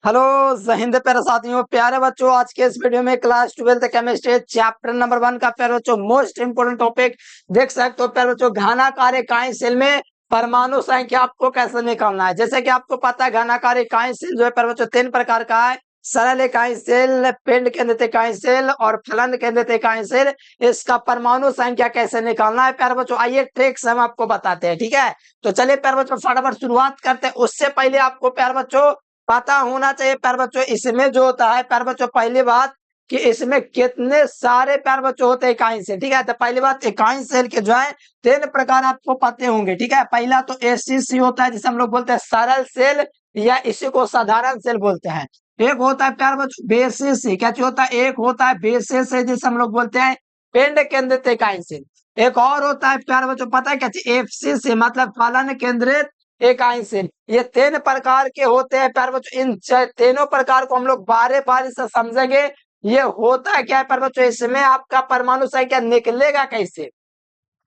Hello जय हिंद प्यारे साथियों, प्यारे बच्चों। आज के इस वीडियो में class 12th chemistry chapter number 1 का प्यारे बच्चों मोस्ट इंपोर्टेंट टॉपिक देख सकते हो। प्यारे बच्चों, घनाकार इकाई सेल में परमाणु संख्या आपको कैसे निकालना है। जैसे कि आपको पता है घनाकार इकाई सेल जो है प्यारे बच्चों 3 प्रकार का है। सरल इकाई सेल, पिंड केंद्रित इकाई सेल और फलन केंद्रित इकाई सेल। इसका परमाणु संख्या कैसे निकालना है प्यारे बच्चों, आइए ट्रिक्स हम आपको बताते हैं। ठीक है, तो चलिए प्यारे बच्चों फटाफट शुरुआत करते हैं। उससे पहले आपको प्यारे बच्चों पता होना चाहिए प्यारे बच्चों, इसमें जो होता है प्यारे बच्चों, पहली बात कि इसमें कितने सारे प्यारे बच्चों होते हैं इकाई सेल। ठीक है, तो पहली बात इकाई सेल के जो है 3 प्रकार आपको पते होंगे। ठीक है, पहला तो एसीसी होता है जिसे हम लोग बोलते हैं सरल सेल या इसी को साधारण सेल बोलते हैं। एक होता है प्यारे बच्चों बेसिस, क्या चीज होता है, एक होता है बेसिस जिसे हम लोग बोलते हैं पिंड केंद्रित इकाई सेल। एक और होता है प्यारे बच्चों पता है क्या चीज, एफसीसी मतलब फलन केंद्रित इकाई सेल। ये 3 प्रकार के होते हैं प्यारे बच्चों। इन तीनों प्रकार को हम लोग बारे बारे से समझेंगे। ये होता है क्या है प्यारे बच्चों, इसमें आपका परमाणु संख्या निकलेगा कैसे।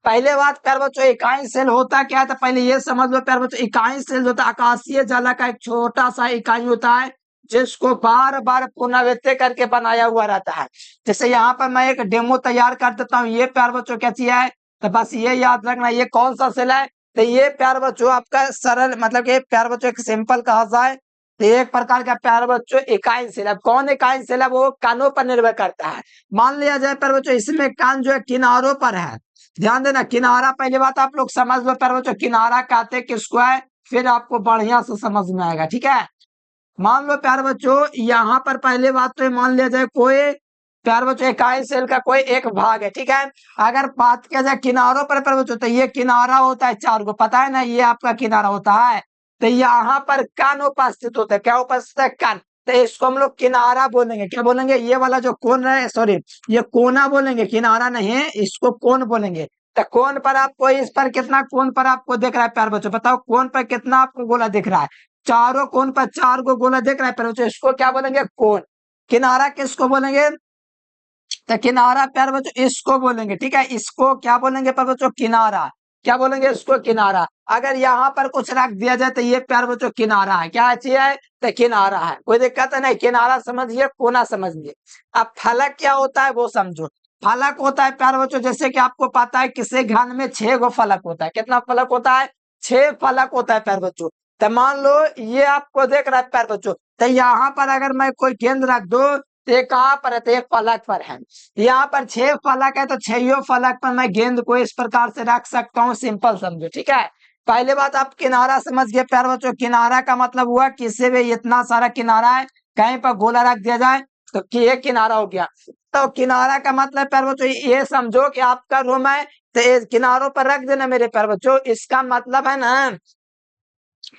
पहले बात प्यारे बच्चों इकाई सेल होता क्या है, तो पहले ये समझ लो प्यारे बच्चों, इकाई सेल जो होता है आकाशीय ज्वाला का एक छोटा सा इकाई होता है जिसको बार बार पुनरावृत्ति करके बनाया हुआ रहता है। जैसे यहाँ पर मैं एक डेमो तैयार कर देता हूँ। ये प्यारे बच्चों क्या चीज है, तो बस ये याद रखना ये कौन सा सेल है। तो ये प्यारे बच्चों आपका सरल मतलब कि प्यारे बच्चों एक सिंपल कहा जाए तो एक प्रकार का प्यारे बच्चों इकाई सेल है। कौन इकाई सेल है, वो कानों पर निर्भर करता है। मान लिया जाए प्यारे बच्चों इसमें कान जो है किनारों पर है। ध्यान देना, किनारा पहली बात आप लोग समझ लो प्यारे बच्चों, किनारा कहते किसको है, फिर आपको बढ़िया से समझ में आएगा। ठीक है, मान लो प्यारे बच्चों यहाँ पर पहले बात तो मान लिया जाए कोई प्यारे बच्चों इकाई सेल का कोई एक भाग है। ठीक है, अगर बात किया जाए किनारों पर प्यारे बच्चों, तो ये किनारा होता है 4 को, पता है ना, ये आपका किनारा होता है। तो यहाँ पर कण उपस्थित होता है। क्या उपस्थित है, कण। तो इसको हम लोग किनारा बोलेंगे। क्या बोलेंगे, ये वाला जो कोण है, सॉरी ये कोना बोलेंगे, किनारा नहीं है, इसको कोण बोलेंगे। तो कोण पर आपको इस पर कितना कोण पर आपको दिख रहा है प्यारे बच्चों, बताओ कोण पर कितना आपको गोला दिख रहा है। चारों कोण पर 4 को गोला दिख रहा है प्यारे बच्चों, इसको क्या बोलेंगे, कोण। किनारा किसको बोलेंगे, तो किनारा प्यारे बच्चों इसको बोलेंगे। ठीक है, इसको क्या बोलेंगे प्यारे बच्चों, किनारा। क्या बोलेंगे, इसको किनारा। अगर यहाँ पर कुछ रख दिया जाए तो ये प्यारे बच्चों किनारा है। क्या चाहिए, तो किनारा है, कोई दिक्कत नहीं। किनारा समझिए, कोना समझिए। अब फलक क्या होता है वो समझो। फलक होता है प्यारे बच्चों, जैसे कि आपको पता है किसी घन में 6 गो फलक होता है। कितना फलक होता है, 6 फलक होता है प्यारे बच्चों। तो मान लो ये आपको देख रहा है प्यारे बच्चों, तो यहाँ पर अगर मैं कोई गेंद रख दो तो ये कहाँ पर है, तो एक फलक पर है। यहाँ पर 6 फलक है, तो 6 फलक पर मैं गेंद को इस प्रकार से रख सकता हूँ। सिंपल समझो। ठीक है, पहले बात आप किनारा समझ गए प्यारे बच्चों। किनारा का मतलब हुआ किसी भी इतना सारा किनारा है, कहीं पर गोला रख दिया जाए तो कि ये किनारा हो गया। तो किनारा का मतलब प्यारे बच्चों ये समझो कि आपका रूम है, तो ये किनारों पर रख देना मेरे प्यारे बच्चों। इसका मतलब है ना,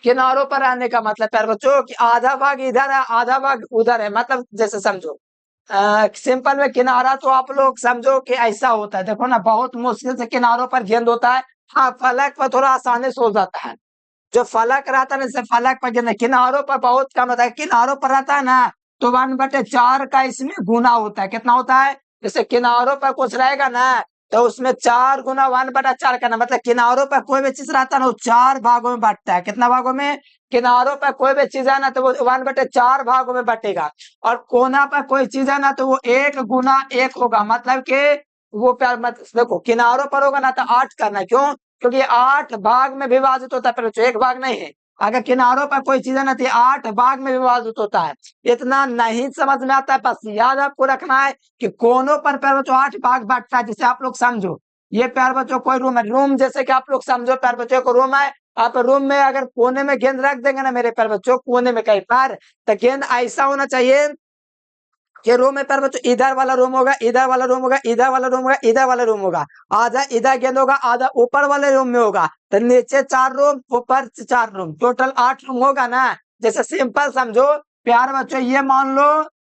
किनारों पर आने का मतलब प्यारे बच्चों कि आधा भाग इधर है आधा भाग उधर है। मतलब जैसे समझो सिंपल में किनारा तो आप लोग समझो कि ऐसा होता है। देखो ना, बहुत मुश्किल से किनारों पर गेंद होता है। हाँ, फलक पर थोड़ा आसानी से हो जाता है। जो फलक रहता है ना, जैसे फलक पर गेंद, किनारों पर बहुत कम होता है। किनारों पर रहता है ना, तो 1/4 का इसमें गुना होता है। कितना होता है, जैसे किनारों पर कुछ रहेगा ना, तो उसमें 4 गुना 1/4 करना। मतलब किनारों पर कोई भी चीज रहता है ना, वो 4 भागों में बांटता है। कितना भागों में, किनारों पर कोई भी चीज है ना, तो वो 1/4 भागों में बटेगा। और कोना पर कोई चीज है ना, तो वो 1 गुना 1 होगा। मतलब कि वो प्यार मत देखो, किनारों पर होगा ना तो 8 करना। क्यों, क्योंकि 8 भाग में विभाजित होता है, पहले एक भाग नहीं है। अगर किनारों पर कोई चीज है ना तो 8 भाग में विभाजित होता है। इतना नहीं समझ में आता है, बस याद आपको रखना है कि कोनों पर प्यार बच्चों 8 भाग बांटता है। जिसे आप लोग समझो, ये प्यार बच्चों कोई रूम है, रूम जैसे कि आप लोग समझो प्यार बच्चों को रूम है। आप रूम में अगर कोने में गेंद रख देंगे ना मेरे प्यार बच्चों, कोने में कहीं पर, तो गेंद ऐसा होना चाहिए कि रूम में प्यार बच्चों इधर वाला रूम होगा, इधर वाला रूम होगा, इधर वाला रूम होगा, इधर वाला रूम होगा। आधा इधर गेंद होगा, आधा ऊपर वाले रूम में होगा। तो नीचे 4 रूम, ऊपर 4 रूम, टोटल 8 रूम होगा ना। जैसे सिंपल समझो प्यार बच्चों, ये मान लो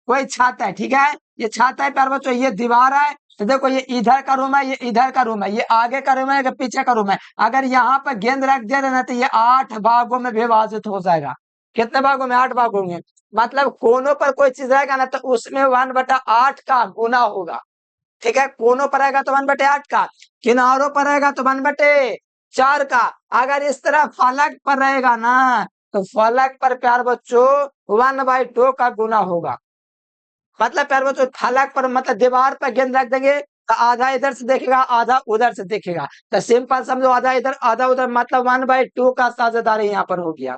कोई छत है। ठीक है, ये छत है प्यार बच्चों, ये दीवार है। तो देखो ये इधर का रूम है, ये इधर का रूम है, ये आगे का रूम है, ये पीछे का रूम है। अगर यहाँ पर गेंद रख दिया ना तो ये 8 भागों में विभाजित हो जाएगा। कितने भागों में, 8 भागों में। मतलब कोनों पर कोई चीज रहेगा ना तो उसमें 1/8 का गुना होगा। ठीक है, कोनों पर रहेगा तो 1/8 का, किनारों पर रहेगा तो 1/4 का। अगर इस तरह फलक पर रहेगा ना, तो फलक पर प्यार बच्चों 1/2 का गुना होगा। मतलब प्यार बच्चों फलक पर मतलब दीवार पर गेंद रख देंगे तो आधा इधर से देखेगा आधा उधर से देखेगा, तो सिंपल समझो आधा इधर आधा उधर मतलब 1/2 का साझेदारी यहाँ पर हो गया।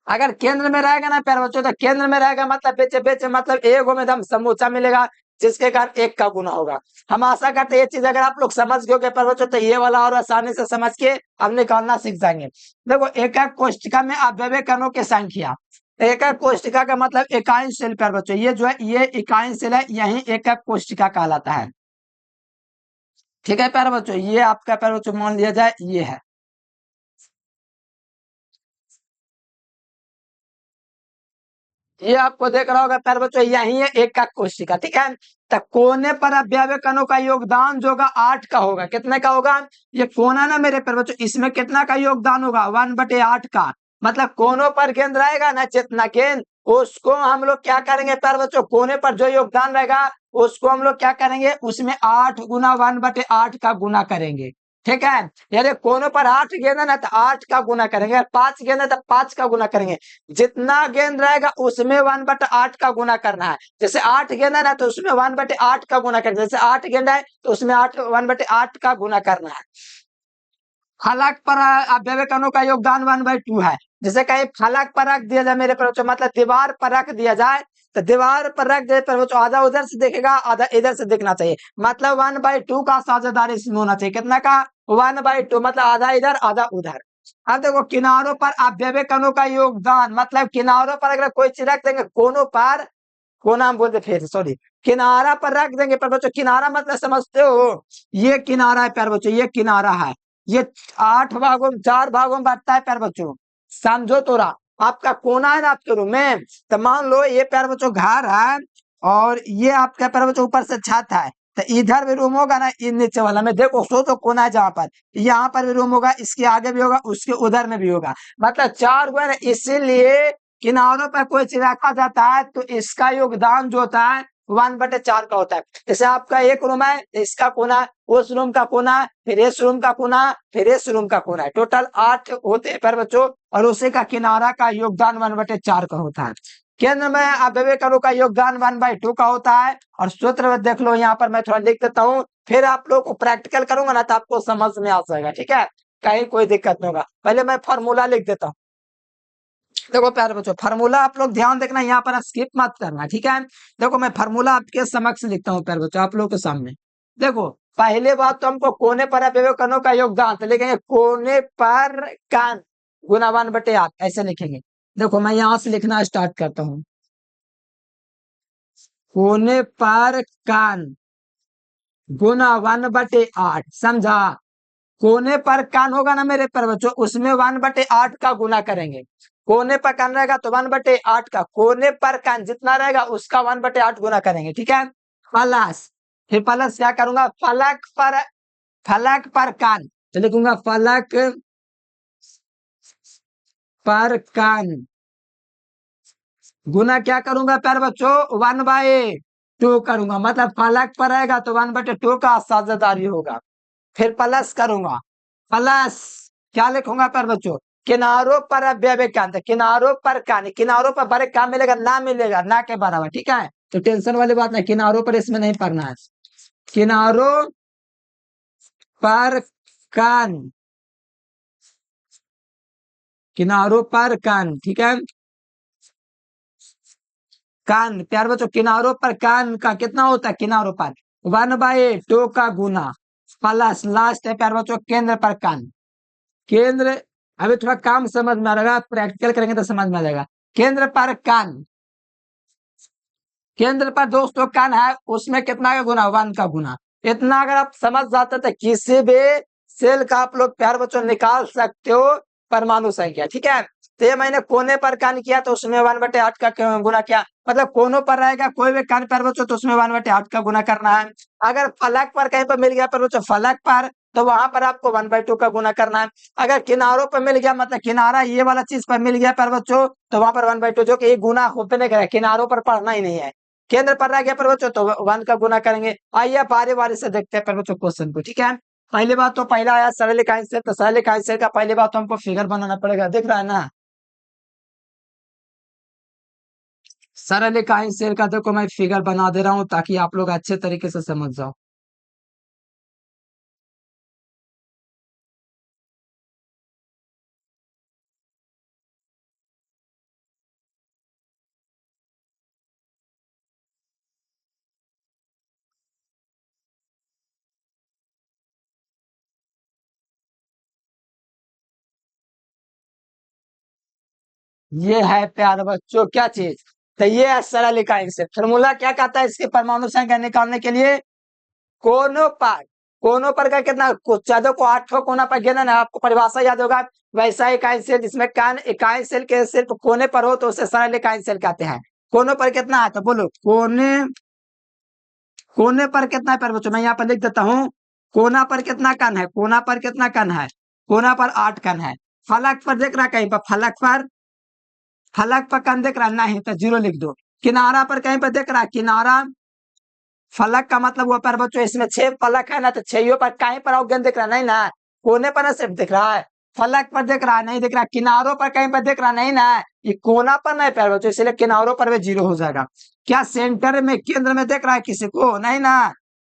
अगर केंद्र में रहेगा ना प्यारे बच्चों, तो केंद्र में रहेगा मतलब बेचे बेचे मतलब एक में एकदम समूचा मिलेगा, जिसके कारण 1 का गुना होगा। हम आशा करते हैं ये चीज अगर आप लोग समझ गए प्यारे बच्चों, तो ये वाला और आसानी से समझ के अब निकालना सीख जाएंगे। देखो एकक कोष्ठिका में अव्यय कणों की संख्या, एकक कोष्ठिका का मतलब इकाई सेल प्यारे बच्चों, ये जो है ये इकाई सेल है, यही एकक कोष्ठिका कहलाता है। ठीक है प्यारे बच्चों, ये आपका प्यारे बच्चों मान लिया जाए ये है। ये आपको देख रहा होगा प्यारे बच्चों, यही है एकक कोशिका। ठीक है, तो कोने पर अव्यय कणों का योगदान जो होगा 8 का होगा। कितने का होगा? ये कोना ना मेरे प्यारे बच्चों, इसमें कितना का योगदान होगा? 1/8 का। मतलब कोनों पर गेंद रहेगा ना, जितना गेंद उसको हम लोग क्या करेंगे प्यारे बच्चों, कोने पर जो योगदान रहेगा उसको हम लोग क्या करेंगे, उसमें 8 गुना 1/8 का गुना करेंगे। ठीक है, यदि कोनों पर 8 गेंद है ना तो 8 का गुना करेंगे, 5 गेंद है तो 5 का गुना करेंगे। जितना गेंद रहेगा उसमें 1/8 का गुना करना है। जैसे 8 गेंद है ना तो उसमें 1/8 का गुना करना है। जैसे 8 गेंद है तो उसमें 1/8 का गुना करना है। फलक पर अव्यय कणों का योगदान 1/2 है। जैसे कहीं फलक पर रख दिया जाए मेरे बच्चों, मतलब दीवार पर रख दिया जाए, तो दीवार पर रख दे पर बच्चों आधा उधर से देखेगा आधा इधर से देखना चाहिए, मतलब 1/2 का साझेदारी इसमें होना चाहिए। कितना का? 1/2, मतलब आधा इधर आधा उधर। अब देखो किनारों पर अव्यय कणों का योगदान, मतलब किनारों पर अगर कोई चीज रख देंगे कोनों पर, कोना हम बोलते फिर सॉरी, किनारा पर रख देंगे पर बच्चों, किनारा मतलब समझते हो, ये किनारा है प्यारे बच्चों, ये किनारा है। ये 8 भागों 4 भागों में बांटता है प्यारे बच्चों, समझो थोड़ा। आपका कोना है ना आपके रूम में, तो मान लो ये प्यारे बच्चों घर है और ये आपका प्यारे बच्चों ऊपर से छत है, तो इधर भी रूम होगा ना, इन नीचे वाला में देखो सो तो कोना है जहां पर, यहाँ पर भी रूम होगा, इसके आगे भी होगा, उसके उधर में भी होगा, मतलब 4 गो है ना। इसीलिए किनारों पर कोई चीज रखा जाता है तो इसका योगदान जो होता है 1/4 का होता है। जैसे आपका एक रूम है, इसका कोना, उस रूम का कोना, फिर इस रूम का कोना, फिर इस रूम का कोना है, टोटल 8 होते हैं पर बच्चों, और उसी का किनारा का योगदान 1/4 का होता है। केंद्र में अव्यय कणों का योगदान 1/2 का होता है। और सूत्र में देख लो, यहाँ पर मैं थोड़ा लिख देता हूँ, फिर आप लोग को प्रैक्टिकल करूंगा ना तो आपको समझ में आ जाएगा। ठीक है, कहीं कोई दिक्कत नहीं होगा। पहले मैं फॉर्मूला लिख देता हूँ। देखो प्यारे बच्चों, फार्मूला आप लोग ध्यान देखना, यहाँ पर स्किप मत करना। ठीक है, देखो मैं फार्मूला आपके समक्ष लिखता हूँ प्यारे बच्चों, आप लोगों के सामने। देखो पहले बात तो हमको कोने पर अव्यय कणों का योगदान, तो लिखेंगे कोने पर कान गुना 1/8 ऐसे लिखेंगे। देखो मैं यहाँ से लिखना स्टार्ट करता हूँ, कोने पर कान गुना 1/8, समझा? कोने पर कान होगा ना मेरे पर बच्चों, उसमें 1/8 का गुना करेंगे। कोने पर कान रहेगा तो 1/8 का, कोने पर कान जितना रहेगा उसका 1/8 गुना करेंगे। ठीक है, प्लस, फिर प्लस क्या करूंगा, फलक पर कान, तो लिखूंगा फलक पर कान गुना क्या करूंगा प्यारे बच्चों, 1/2 करूंगा, मतलब फलक पर रहेगा तो 1/2 का साझेदारी होगा। फिर प्लस करूंगा, प्लस क्या लिखूंगा पर बच्चों, किनारों पर अव्यय कान, तो किनारों पर कान, किनारों पर बड़े काम मिलेगा ना, मिलेगा ना के बराबर। ठीक है, तो टेंशन वाली बात नहीं, किनारों पर इसमें नहीं पढ़ना है। किनारों पर कान, किनारों पर कान। ठीक है, कान प्यारे बच्चों, किनारों पर कान का कितना होता है, किनारों पर 1/2 का गुना, प्लस लास्ट है प्यारे बच्चों केंद्र पर कान। केंद्र, अभी थोड़ा काम समझ में आ रहेगा, प्रैक्टिकल करेंगे तो समझ में आ जाएगा। केंद्र पर कान, केंद्र पर दोस्तों कान है, उसमें कितना का गुना, 1 का गुना। इतना अगर आप समझ जाते तो किसी भी सेल का आप लोग प्यारे बच्चों निकाल सकते हो परमाणु संख्या। ठीक है, तो ये मैंने कोने पर कान किया तो उसमें 1/8 का गुना किया, मतलब कोनों पर रहेगा कोई भी कान प्यारे बच्चों तो उसमें 1/8 का गुना करना है। अगर फलक पर कहीं पर मिल गया प्यारे बच्चों, फलक पर, तो वहां पर आपको 1/2 का गुना करना है। अगर किनारों पर मिल गया, मतलब किनारा ये वाला चीज पर मिल गया प्यारे बच्चों, तो वहां पर 1/2, जो कि गुना होते नहीं करेगा, किनारों पर पढ़ना ही नहीं है। केंद्र पर रह गया पर बच्चों तो 1 का गुना करेंगे। आइए बारी बारी से देखते हैं पर बच्चों क्वेश्चन को। ठीक है, पहली बात तो पहला आया सरल इकाई से, तो सरल इकाई से का पहली बात तो हमको फिगर बनाना पड़ेगा, दिख रहा है ना। सरल इकाई सेल का देखो मैं फिगर बना दे रहा हूं ताकि आप लोग अच्छे तरीके से समझ जाओ। ये है प्यारे बच्चों क्या चीज, तो ये है सरल इकाई सेल। फॉर्मूला क्या कहता है इसके परमाणु संख्या निकालने के लिए, कोनों पर, कोनों पर का कितना, चौदह को 8 कोना पर गिना ना, आपको परिभाषा याद होगा। वैसा इकाई सेल जिसमें कान इकाई सेल के सिर्फ कोने पर हो तो उसे सरल इकाई सेल कहते हैं। कोनों पर कितना है तो बोलो, कोने, कोने पर कितना है पर बच्चों, मैं यहाँ पर लिख देता हूँ। कोना पर कितना कण है, कोना पर कितना कण है, कोना पर 8 कण है। फलक पर देख रहा है कहीं पर, फलक पर, फलक पर कण देख रहा है, नहीं तो 0 लिख दो। किनारा पर कहीं पर देख रहा है, किनारा, फलक का मतलब हुआ पर बच्चों इसमें 6 फलक है ना, तो 6 पर कहीं पर अवगण दिख रहा नहीं ना, कोने पर ना सिर्फ दिख रहा है। फलक पर दिख रहा है, नहीं दिख रहा, किनारों पर कहीं पर दिख रहा नहीं ना, ये कोना पर नहीं प्यारे बच्चों, इसलिए किनारों पर भी 0 हो जाएगा। क्या सेंटर में, केंद्र में देख रहा है किसी को, नहीं ना,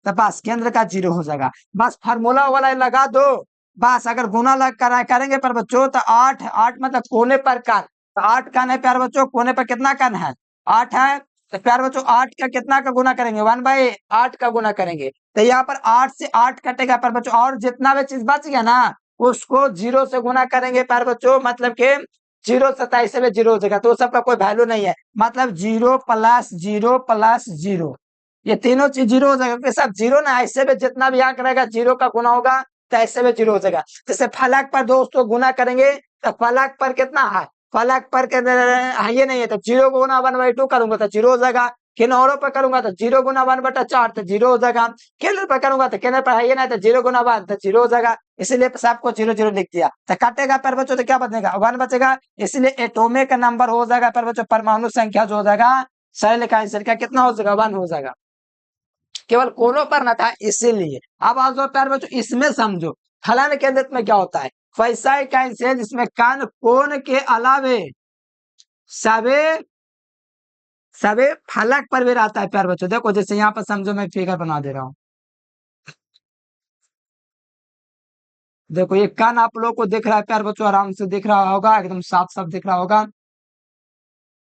तो बस केंद्र का 0 हो जाएगा। बस फार्मूला वाला लगा दो, बस अगर गुना लग कर करेंगे पर बच्चों तो 8, 8 मतलब कोने पर कण, तो 8 कण है प्यारे बच्चों, कोने पर कितना कण है, 8 है। तो प्यारे बच्चों 8 का कितना का गुना करेंगे, 1/8 का गुना करेंगे, तो यहाँ पर 8 से 8 कटेगा प्यारे बच्चों, और जितना भी चीज बच गया ना उसको 0 से गुना करेंगे प्यारे बच्चों, मतलब के 0 27 से 0 हो जाएगा, तो सबका कोई वैल्यू नहीं है, मतलब 0 + 0 + 0, ये तीनों चीज 0 हो जाएगा, क्योंकि सब 0 ना, ऐसे में जितना भी आंक रहेगा 0 का गुना होगा तो ऐसे में 0 हो जाएगा। जैसे फलक पर दोस्तों गुना करेंगे तो फलक पर कितना है, फलक पर ये नहीं है तो 0 गुना 1/2 करूंगा तो 0 हो जाएगा। किनारों पर करूंगा तो 0 गुना 1/4 तो 0 हो जाएगा। केंद्र पर करूंगा तो केंद्र पर है ये ना, तो 0 गुना 1 तो 0 हो जाएगा, इसलिए सबको 0 0 लिख दिया। तो काटेगा पर बच्चों तो क्या बचेगा, 1 बचेगा, इसलिए एटॉमिक नंबर हो जाएगा पर बच्चों, परमाणु संख्या जो हो जाएगा सरल इकाई संख्या कितना हो जाएगा, 1 हो जाएगा। केवल कोनों पर ना था इसीलिए। अब आ जाओ प्यारे बच्चों इसमें समझो, फलन केंद्रित में क्या होता है, वैसा इकाई सेल जिसमें कण कोण के अलावे सभी, सभी फलक पर भी रहता है प्यारे बच्चों। देखो जैसे यहाँ पर समझो मैं फिगर बना दे रहा हूँ, देखो ये कण आप लोग को दिख रहा है प्यारे बच्चों, आराम से दिख रहा होगा, एकदम साफ साफ दिख रहा होगा।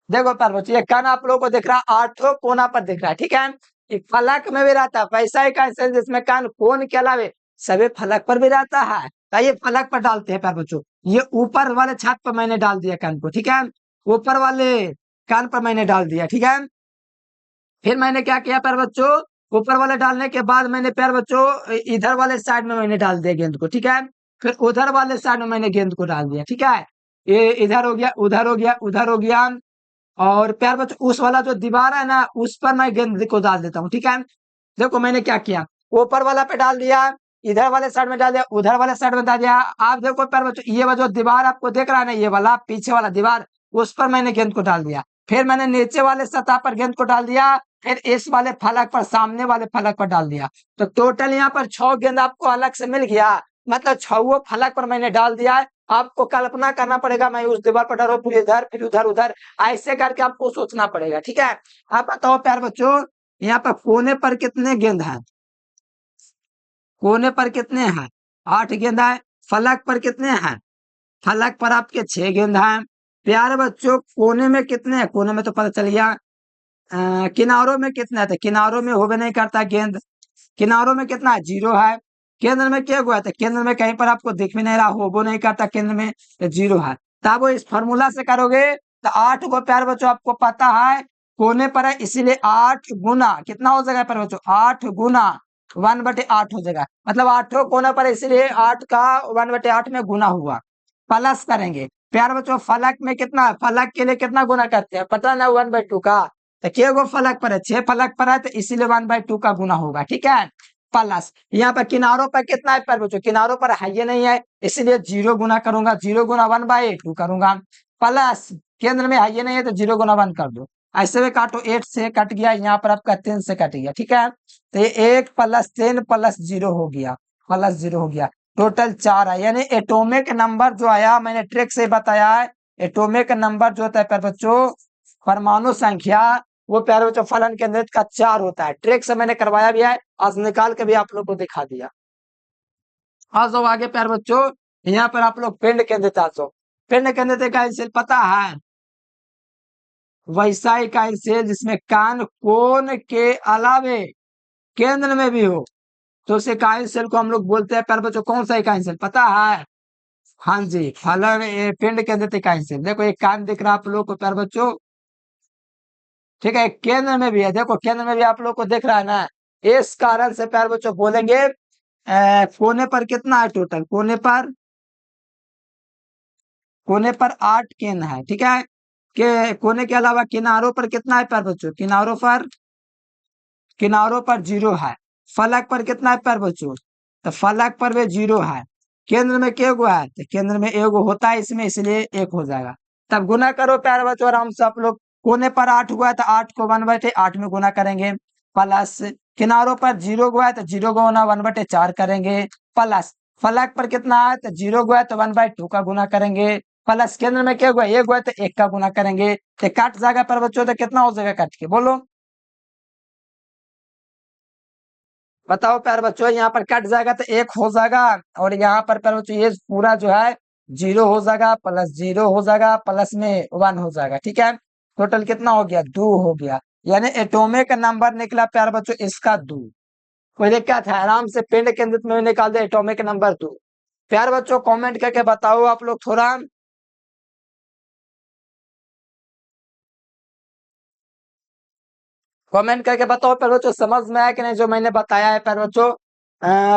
देखो प्यारे बच्चों ये कण आप लोग को दिख रहा है, 8 कोना पर दिख रहा है, ठीक है। एक फलक में भी रहता है, वैसा इकाई सेल जिसमें कण कोण के अलावे सभी फलक पर भी रहता है। तो ये फलक पर डालते हैं प्यारे बच्चों, ये ऊपर वाले छत पर मैंने डाल दिया कण को, ठीक है, ऊपर वाले कण पर मैंने डाल दिया, ठीक है। फिर मैंने क्या किया प्यारे बच्चों, ऊपर वाले डालने के बाद मैंने प्यारे बच्चों इधर वाले साइड में मैंने डाल दिया गेंद को, ठीक है। फिर उधर वाले साइड में मैंने गेंद को डाल दिया, ठीक है। ये इधर हो गया, उधर हो गया, उधर हो गया, और प्यारे बच्चों उस वाला जो दीवार है ना उस पर मैं गेंद को डाल देता हूँ, ठीक है। देखो मैंने क्या किया, ऊपर वाला पे डाल दिया, इधर वाले साइड में डाल दिया, उधर वाले साइड में डाल दिया। आप देखो प्यारे बच्चों ये वाला जो दीवार आपको देख रहा है ना, ये वाला पीछे वाला दीवार, उस पर मैंने गेंद को डाल दिया। फिर मैंने नीचे वाले सतह पर गेंद को डाल दिया, फिर इस वाले फलक पर, सामने वाले फलक पर डाल दिया। तो टोटल यहाँ पर 6 गेंद आपको अलग से मिल गया, मतलब 6 फलक पर मैंने डाल दिया है। आपको कल्पना करना पड़ेगा मैं उस दीवार पर डालू, फिर इधर, फिर उधर, उधर, ऐसे करके आपको सोचना पड़ेगा, ठीक है। आप बताओ प्यारे बच्चों यहाँ पर कोने पर कितने गेंद हैं, कोने पर कितने हैं, 8 गेंद है। फलक पर कितने हैं, फलक पर आपके 6 गेंद हैं। प्यारे बच्चों कोने में कितने हैं, कोने में तो पता चल गया। किनारों में कितना है, तो किनारों में होबे नहीं करता गेंद, किनारों में कितना है, 0 है। केंद्र में क्या हुआ, तो केंद्र में कहीं पर आपको दिख भी नहीं रहा, होबो नहीं करता केंद्र में, तो 0 है। तब वो इस फॉर्मूला से करोगे तो 8 को प्यारे बच्चों आपको पता है कोने पर है, इसीलिए 8 गुना कितना हो जाएगा प्यारे बच्चों, 8 गुना 1/8 हो जाएगा, मतलब 8 कोना पर है, इसीलिए 8 का 1/8 में गुना हुआ। प्लस करेंगे प्यारे बच्चों, फलक में कितना, फलक के लिए कितना गुना करते हैं पता ना, 1/2 का। तो क्या गो फलक पर है, 6 फलक पर है, तो इसीलिए 1/2 का गुना होगा, ठीक है। प्लस यहाँ पर किनारों पर कितना है प्यारे बच्चों, किनारों पर है ये नहीं है, इसलिए 0 गुना करूंगा, 0 गुना 1/2 करूंगा। प्लस केंद्र में है ये नहीं है तो 0 गुना 1 कर दो, ऐसे में काटो, 8 से कट गया, यहाँ पर आपका 3 से कट गया, ठीक है। तो ये 1 + 3 + 0 हो गया, +0 हो गया, टोटल 4 है। यानी एटॉमिक नंबर जो आया मैंने ट्रिक से बताया है, एटॉमिक नंबर जो होता है प्यारे बच्चों परमाणु संख्या वो प्यारे बच्चों फलन केंद्रित का 4 होता है। ट्रिक से मैंने करवाया भी है, आज निकाल के भी आप लोग को दिखा दिया। आ जाओ आगे प्यारे बच्चों, यहाँ पर आप लोग पिंड केंद्रित आ जाओ। पिंड केंद्रित इकाई सेल पता है, वैसा इकाई सेल जिसमें कान कोण के अलावे केंद्र में भी हो, तो उस इकाई सेल को हम लोग बोलते हैं प्यारे बच्चों कौन सा इकाई सेल पता है? हाँ जी, फलन पिंड केंद्रित इकाई सेल। देखो एक कान दिख रहा है आप लोग को प्यारे बच्चों, ठीक है, केंद्र में भी है, देखो केंद्र में भी आप लोग को दिख रहा है ना। इस कारण से प्यारे बच्चों बोलेंगे कोने पर कितना है टोटल, कोने पर 8 केंद्र है, ठीक है। के कोने के अलावा किनारों पर कितना है प्यारे बच्चों, किनारों पर 0 है। फलक पर कितना है प्यारे बच्चों, तो फलक पर भी 0 है। केंद्र में क्या हुआ है, तो केंद्र में एगो होता है इसमें, इसलिए 1 हो जाएगा। तब गुना करो प्यारे बच्चों आराम से आप लोग। कोने पर 8 हुआ है तो 8 को 1/8 में गुना करेंगे, प्लस किनारों पर 0 हुआ है तो 0 गुना 1/4 करेंगे, प्लस फलक पर कितना है तो 0 हुआ है तो 1/2 का गुना करेंगे, प्लस केंद्र में क्या हुआ है 1 हुआ है तो 1 का गुना करेंगे। तो कट जाएगा पर बच्चों, तो कितना हो जाएगा कट के बोलो, बताओ प्यारे बच्चों। यहाँ पर कट जाएगा तो 1 हो जाएगा, और यहाँ पर प्यारे बच्चों ये पूरा जो है 0 हो जाएगा, प्लस 0 हो जाएगा, प्लस में 1 हो जाएगा, ठीक है। टोटल कितना हो गया, 2 हो गया। यानी एटॉमिक नंबर निकला प्यारे बच्चों इसका 2। कोई दिक्कत है, आराम से पिंड केंद्रित में निकाल दे एटॉमिक नंबर 2। प्यारे बच्चों कमेंट करके बताओ आप लोग थोड़ा, कमेंट करके बताओ प्यारे बच्चों समझ में आया कि नहीं जो मैंने बताया है प्यारे बच्चों।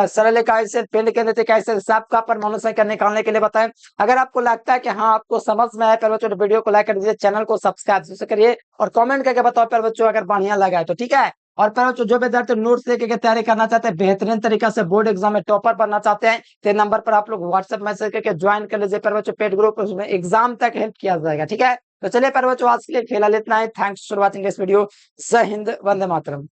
सरल इकाई से पिंड केंद्रित इकाई से सबका परमाणु संख्या निकालने के लिए बताएं। अगर आपको लगता है कि हाँ आपको समझ में आया प्यारे बच्चों, तो वीडियो को लाइक कर दीजिए, चैनल को सब्सक्राइब जरूर करिए, और कमेंट करके बताओ प्यारे बच्चों अगर बढ़िया लगा है तो, ठीक है। और प्यारे बच्चों जो विद्यार्थी नोट्स लेके के तैयारी करना चाहते हैं, बेहतरीन तरीका से बोर्ड एग्जाम में टॉपर बनना चाहते हैं, तो नंबर पर आप लोग व्हाट्सएप मैसेज करके ज्वाइन कर लीजिए प्यारे बच्चों पेड ग्रुप, उसमें एग्जाम तक हेल्प किया जाएगा, ठीक है। तो चलिए प्यारे बच्चों आज के लिए फिलहाल इतना ही। Thanks for watching this video. जय हिंद, वंदे मातरम।